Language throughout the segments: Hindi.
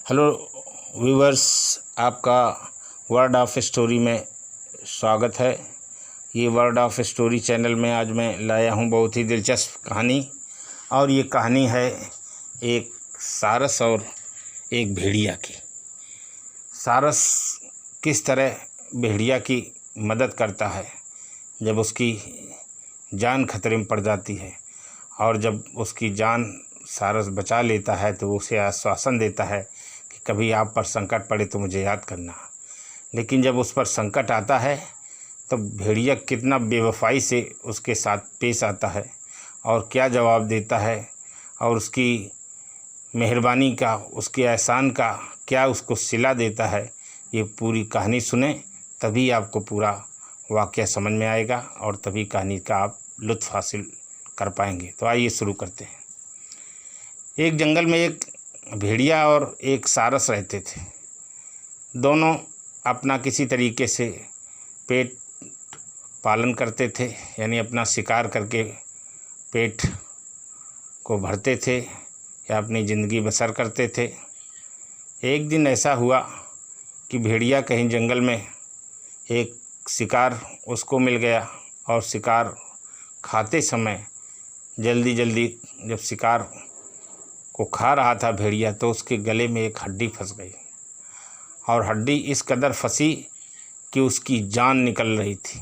हेलो व्यूवर्स, आपका वर्ड ऑफ स्टोरी में स्वागत है। ये वर्ड ऑफ स्टोरी चैनल में आज मैं लाया हूँ बहुत ही दिलचस्प कहानी। और ये कहानी है एक सारस और एक भेड़िया की। सारस किस तरह भेड़िया की मदद करता है जब उसकी जान खतरे में पड़ जाती है, और जब उसकी जान सारस बचा लेता है तो उसे आश्वासन देता है कि कभी आप पर संकट पड़े तो मुझे याद करना। लेकिन जब उस पर संकट आता है तो भेड़िया कितना बेवफाई से उसके साथ पेश आता है और क्या जवाब देता है, और उसकी मेहरबानी का, उसके एहसान का क्या उसको सिला देता है। ये पूरी कहानी सुने तभी आपको पूरा वाक़या समझ में आएगा और तभी कहानी का आप लुत्फ़ हासिल कर पाएंगे। तो आइए शुरू करते हैं। एक जंगल में एक भेड़िया और एक सारस रहते थे। दोनों अपना किसी तरीके से पेट पालन करते थे, यानी अपना शिकार करके पेट को भरते थे या अपनी ज़िंदगी बसर करते थे। एक दिन ऐसा हुआ कि भेड़िया कहीं जंगल में एक शिकार उसको मिल गया, और शिकार खाते समय जल्दी जल्दी जब शिकार को खा रहा था भेड़िया, तो उसके गले में एक हड्डी फंस गई, और हड्डी इस कदर फंसी कि उसकी जान निकल रही थी।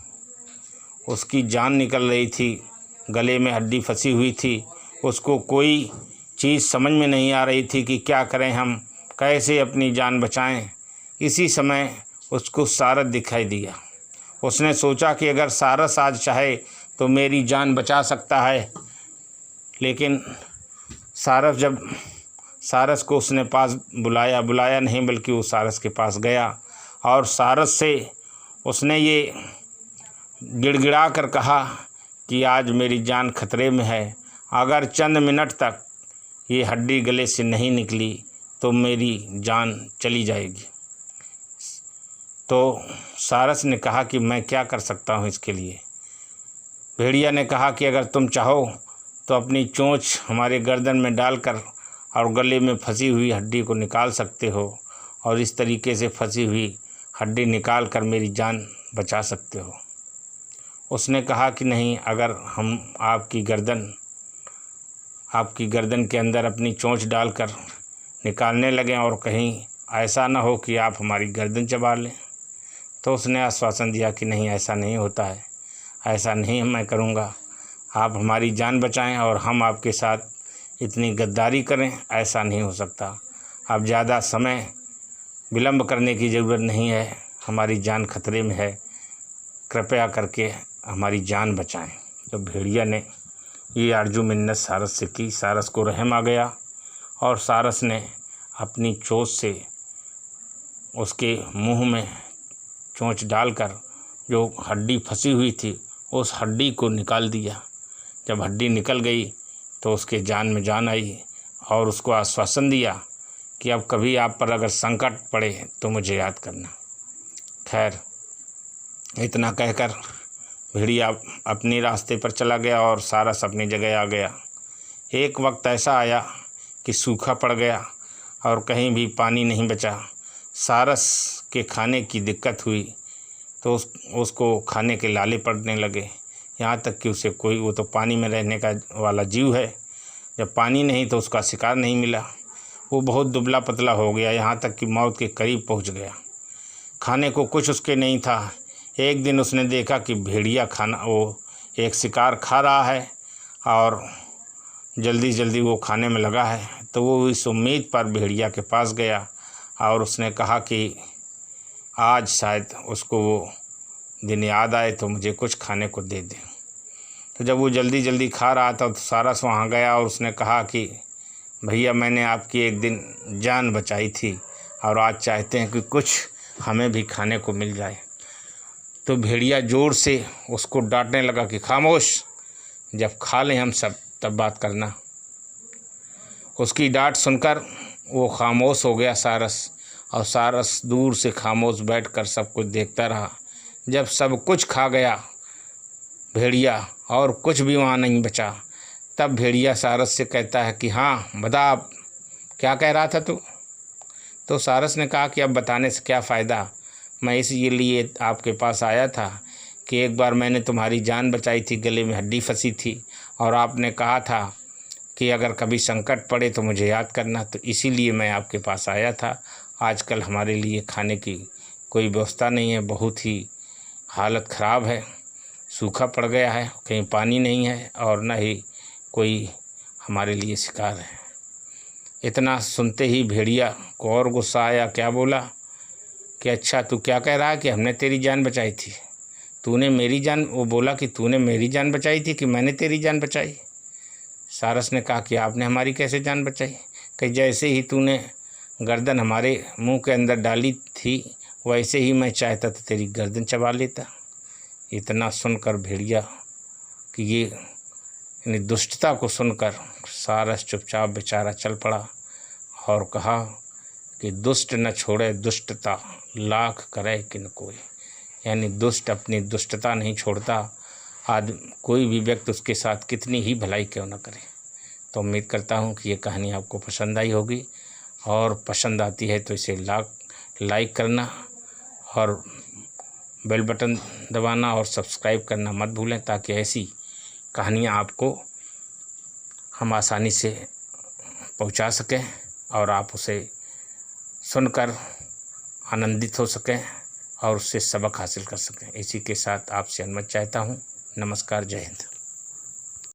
उसकी जान निकल रही थी, गले में हड्डी फंसी हुई थी। उसको कोई चीज़ समझ में नहीं आ रही थी कि क्या करें, हम कैसे अपनी जान बचाएं। इसी समय उसको सारस दिखाई दिया। उसने सोचा कि अगर सारस आज चाहे तो मेरी जान बचा सकता है। लेकिन सारस को उसने पास बुलाया नहीं, बल्कि वो सारस के पास गया और सारस से उसने ये गिड़गिड़ा कर कहा कि आज मेरी जान खतरे में है। अगर चंद मिनट तक ये हड्डी गले से नहीं निकली तो मेरी जान चली जाएगी। तो सारस ने कहा कि मैं क्या कर सकता हूँ इसके लिए। भेड़िया ने कहा कि अगर तुम चाहो तो अपनी चोंच हमारे गर्दन में डालकर और गले में फंसी हुई हड्डी को निकाल सकते हो, और इस तरीके से फंसी हुई हड्डी निकाल कर मेरी जान बचा सकते हो। उसने कहा कि नहीं, अगर हम आपकी गर्दन के अंदर अपनी चोंच डालकर निकालने लगें और कहीं ऐसा ना हो कि आप हमारी गर्दन चबा लें। तो उसने आश्वासन दिया कि नहीं, ऐसा नहीं होता है, ऐसा नहीं मैं करूँगा। आप हमारी जान बचाएं और हम आपके साथ इतनी गद्दारी करें, ऐसा नहीं हो सकता। अब ज़्यादा समय विलंब करने की ज़रूरत नहीं है, हमारी जान खतरे में है, कृपया करके हमारी जान बचाएं। तो भेड़िया ने ये आरजू मिन्नत सारस से की। सारस को रहम आ गया और सारस ने अपनी चोंच से उसके मुंह में चोंच डालकर जो हड्डी फंसी हुई थी उस हड्डी को निकाल दिया। जब हड्डी निकल गई तो उसके जान में जान आई और उसको आश्वासन दिया कि अब कभी आप पर अगर संकट पड़े तो मुझे याद करना। खैर, इतना कहकर भेड़िया अपने रास्ते पर चला गया और सारस अपनी जगह आ गया। एक वक्त ऐसा आया कि सूखा पड़ गया और कहीं भी पानी नहीं बचा। सारस के खाने की दिक्कत हुई तो उसको खाने के लाले पड़ने लगे, यहाँ तक कि उसे वो तो पानी में रहने का वाला जीव है। जब पानी नहीं तो उसका शिकार नहीं मिला। वो बहुत दुबला पतला हो गया, यहाँ तक कि मौत के करीब पहुँच गया। खाने को कुछ उसके नहीं था। एक दिन उसने देखा कि भेड़िया एक शिकार खा रहा है और जल्दी जल्दी वो खाने में लगा है। तो वो इस उम्मीद पर भेड़िया के पास गया और उसने कहा कि आज शायद उसको वो दिन याद आए तो मुझे कुछ खाने को दे दे। तो जब वो जल्दी जल्दी खा रहा था तो सारस वहाँ गया और उसने कहा कि भैया, मैंने आपकी एक दिन जान बचाई थी और आज चाहते हैं कि कुछ हमें भी खाने को मिल जाए। तो भेड़िया ज़ोर से उसको डांटने लगा कि खामोश, जब खा लें हम सब तब बात करना। उसकी डांट सुनकर वो खामोश हो गया सारस, और सारस दूर से खामोश बैठकर सब कुछ देखता रहा। जब सब कुछ खा गया भेड़िया और कुछ भी वहाँ नहीं बचा, तब भेड़िया सारस से कहता है कि हाँ, बता, अब क्या कह रहा था तू? तो सारस ने कहा कि अब बताने से क्या फ़ायदा, मैं इसलिए आपके पास आया था कि एक बार मैंने तुम्हारी जान बचाई थी, गले में हड्डी फंसी थी और आपने कहा था कि अगर कभी संकट पड़े तो मुझे याद करना, तो इसीलिए मैं आपके पास आया था। आजकल हमारे लिए खाने की कोई व्यवस्था नहीं है, बहुत ही हालत ख़राब है, सूखा पड़ गया है, कहीं पानी नहीं है और न ही कोई हमारे लिए शिकार है। इतना सुनते ही भेड़िया को और गुस्सा आया, क्या बोला कि अच्छा तू क्या कह रहा है कि हमने तेरी जान बचाई थी, तूने मेरी जान, वो बोला कि तूने मेरी जान बचाई थी कि मैंने तेरी जान बचाई। सारस ने कहा कि आपने हमारी कैसे जान बचाई, कि जैसे ही तूने गर्दन हमारे मुंह के अंदर डाली थी वैसे ही मैं चाहता तो तेरी गर्दन चबा लेता। इतना सुनकर भेड़िया कि ये यानी दुष्टता को सुनकर सारस चुपचाप बेचारा चल पड़ा और कहा कि दुष्ट न छोड़े दुष्टता, लाख करे किन कोई। यानी दुष्ट अपनी दुष्टता नहीं छोड़ता, कोई भी व्यक्ति उसके साथ कितनी ही भलाई क्यों न करे। तो उम्मीद करता हूँ कि ये कहानी आपको पसंद आई होगी, और पसंद आती है तो इसे लाइक करना और बेल बटन दबाना और सब्सक्राइब करना मत भूलें, ताकि ऐसी कहानियाँ आपको हम आसानी से पहुंचा सकें और आप उसे सुनकर आनंदित हो सकें और उससे सबक हासिल कर सकें। इसी के साथ आपसे अनुमति चाहता हूं। नमस्कार, जय हिंद।